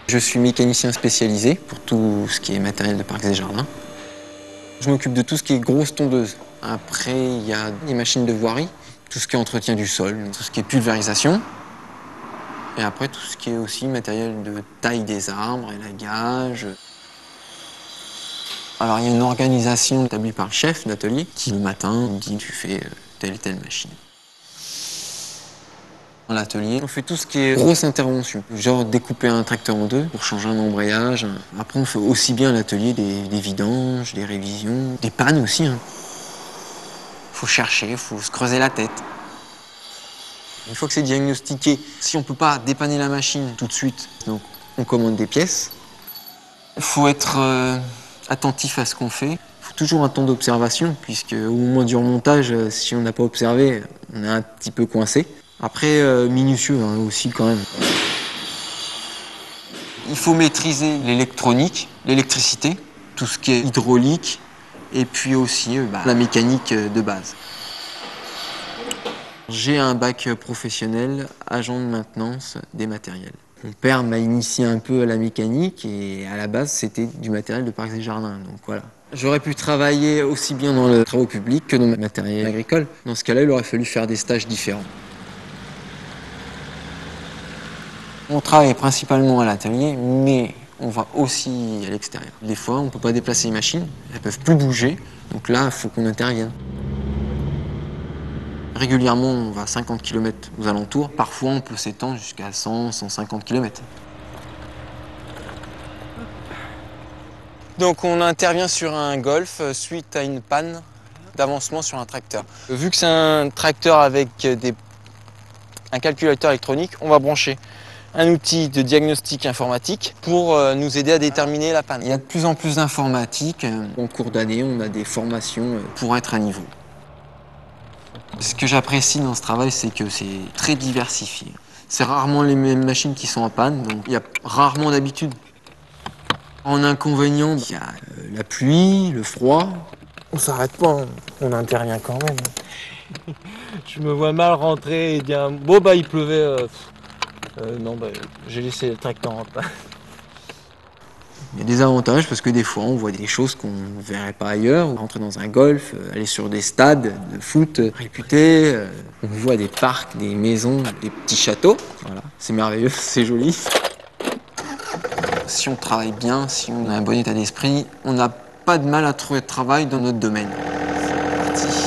Je suis mécanicien spécialisé pour tout ce qui est matériel de parcs et jardins. Je m'occupe de tout ce qui est grosse tondeuse. Après, il y a des machines de voirie, tout ce qui est entretien du sol, tout ce qui est pulvérisation. Et après, tout ce qui est aussi matériel de taille des arbres, élagage. Alors, il y a une organisation établie par le chef d'atelier qui, le matin, me dit tu fais telle et telle machine. Dans l'atelier, on fait tout ce qui est grosse intervention, genre découper un tracteur en deux pour changer un embrayage. Après, on fait aussi bien à l'atelier des vidanges, des révisions, des pannes aussi. Faut chercher, faut se creuser la tête. Une fois que c'est diagnostiqué, si on ne peut pas dépanner la machine tout de suite, donc on commande des pièces. Il faut être attentif à ce qu'on fait. Il faut toujours un temps d'observation, puisque au moment du remontage, si on n'a pas observé, on est un petit peu coincé. Après, minutieux aussi quand même. Il faut maîtriser l'électronique, l'électricité, tout ce qui est hydraulique, et puis aussi la mécanique de base. J'ai un bac professionnel, agent de maintenance des matériels. Mon père m'a initié un peu à la mécanique et à la base c'était du matériel de parcs et jardins, donc voilà. J'aurais pu travailler aussi bien dans le travaux publics que dans le matériel agricole. Dans ce cas-là, il aurait fallu faire des stages différents. On travaille principalement à l'atelier, mais on va aussi à l'extérieur. Des fois, on ne peut pas déplacer les machines, elles ne peuvent plus bouger, donc là, il faut qu'on intervienne. Régulièrement, on va à 50 km aux alentours. Parfois, on peut s'étendre jusqu'à 100, 150 km. Donc, on intervient sur un Golf suite à une panne d'avancement sur un tracteur. Vu que c'est un tracteur avec un calculateur électronique, on va brancher un outil de diagnostic informatique pour nous aider à déterminer la panne. Il y a de plus en plus d'informatique. En cours d'année, on a des formations pour être à niveau. Ce que j'apprécie dans ce travail, c'est que c'est très diversifié. C'est rarement les mêmes machines qui sont en panne, donc il y a rarement d'habitude. En inconvénient, il y a la pluie, le froid. On s'arrête pas, on intervient quand même. Je me vois mal rentrer et dire bon bah il pleuvait. Non bah j'ai laissé le tracteur en panne. Il y a des avantages parce que des fois on voit des choses qu'on ne verrait pas ailleurs. Rentrer dans un golf, aller sur des stades de foot réputés, on voit des parcs, des maisons, des petits châteaux. Voilà, c'est merveilleux, c'est joli. Si on travaille bien, si on a un bon état d'esprit, on n'a pas de mal à trouver de travail dans notre domaine. C'est parti.